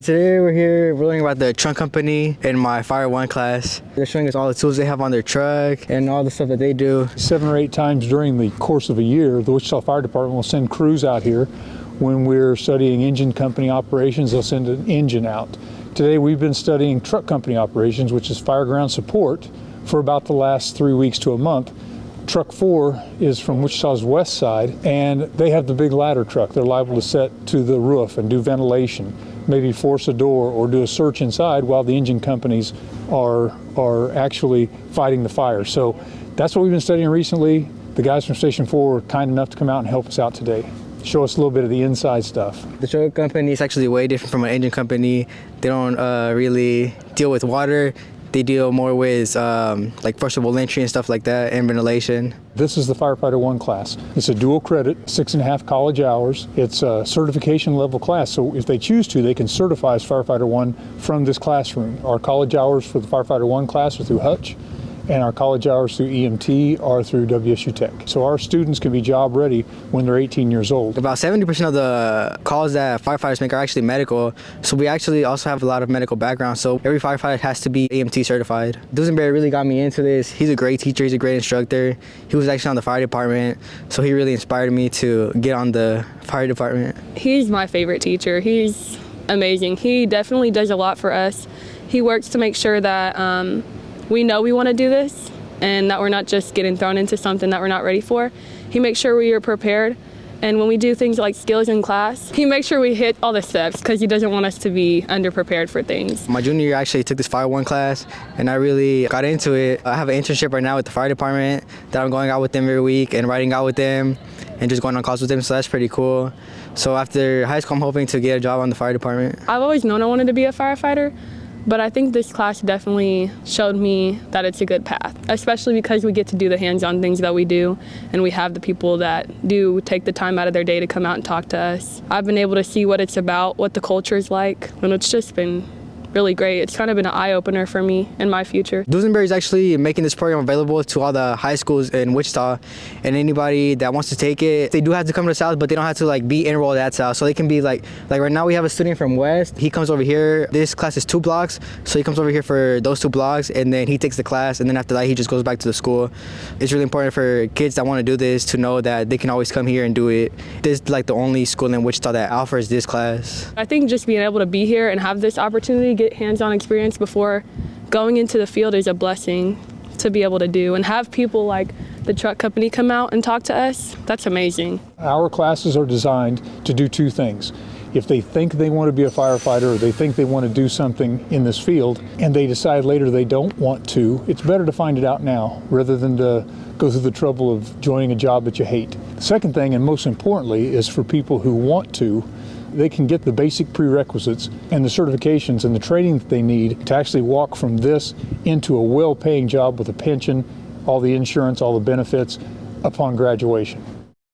Today we're here learning about the truck company in my Fire 1 class. They're showing us all the tools they have on their truck and all the stuff that they do. 7 or 8 times during the course of a year, the Wichita Fire Department will send crews out here. When we're studying engine company operations, they'll send an engine out. Today we've been studying truck company operations, which is fire ground support, for about the last 3 weeks to a month. Truck 4 is from Wichita's west side, and they have the big ladder truck. They're liable to set to the roof and do ventilation, maybe force a door or do a search inside while the engine companies are actually fighting the fire. So that's what we've been studying recently. The guys from Station 4 were kind enough to come out and help us out today. Show us a little bit of the inside stuff. The truck company is actually way different from an engine company. They don't really deal with water. They deal more with like forcible entry and stuff like that, and ventilation. This is the Firefighter 1 class. It's a dual credit, 6.5 college hours. It's a certification level class, so if they choose to, they can certify as Firefighter 1 from this classroom. Our college hours for the Firefighter 1 class are through Hutch, and our college hours through EMT are through WSU Tech. So our students can be job ready when they're 18 years old. About 70% of the calls that firefighters make are actually medical. So we actually also have a lot of medical background. So every firefighter has to be EMT certified. Dusenberry really got me into this. He's a great teacher, he's a great instructor. He was actually on the fire department. So he really inspired me to get on the fire department. He's my favorite teacher. He's amazing. He definitely does a lot for us. He works to make sure that we know we want to do this and that we're not just getting thrown into something that we're not ready for. He makes sure we are prepared, and when we do things like skills in class, he makes sure we hit all the steps because he doesn't want us to be underprepared for things. My junior year I actually took this Fire 1 class and I really got into it. I have an internship right now with the fire department that I'm going out with them every week and riding out with them and just going on calls with them, so that's pretty cool. So after high school I'm hoping to get a job on the fire department. I've always known I wanted to be a firefighter, but I think this class definitely showed me that it's a good path, especially because we get to do the hands-on things that we do, and we have the people that do take the time out of their day to come out and talk to us. I've been able to see what it's about, what the culture is like, and it's just been really great. It's kind of been an eye-opener for me in my future. Dusenberry is actually making this program available to all the high schools in Wichita, and anybody that wants to take it, they do have to come to South, but they don't have to like be enrolled at South. So they can be like right now we have a student from West. He comes over here. This class is 2 blocks, so he comes over here for those 2 blocks, and then he takes the class, and then after that he just goes back to the school. It's really important for kids that want to do this to know that they can always come here and do it. This is like the only school in Wichita that offers this class. I think just being able to be here and have this opportunity, get hands-on experience before going into the field is a blessing to be able to do, and have people like the truck company come out and talk to us. That's amazing. Our classes are designed to do 2 things. If they think they want to be a firefighter, or they think they want to do something in this field and they decide later they don't want to, it's better to find it out now rather than to go through the trouble of joining a job that you hate. The second thing, and most importantly, is for people who want to, they can get the basic prerequisites and the certifications and the training that they need to actually walk from this into a well-paying job with a pension, all the insurance, all the benefits upon graduation.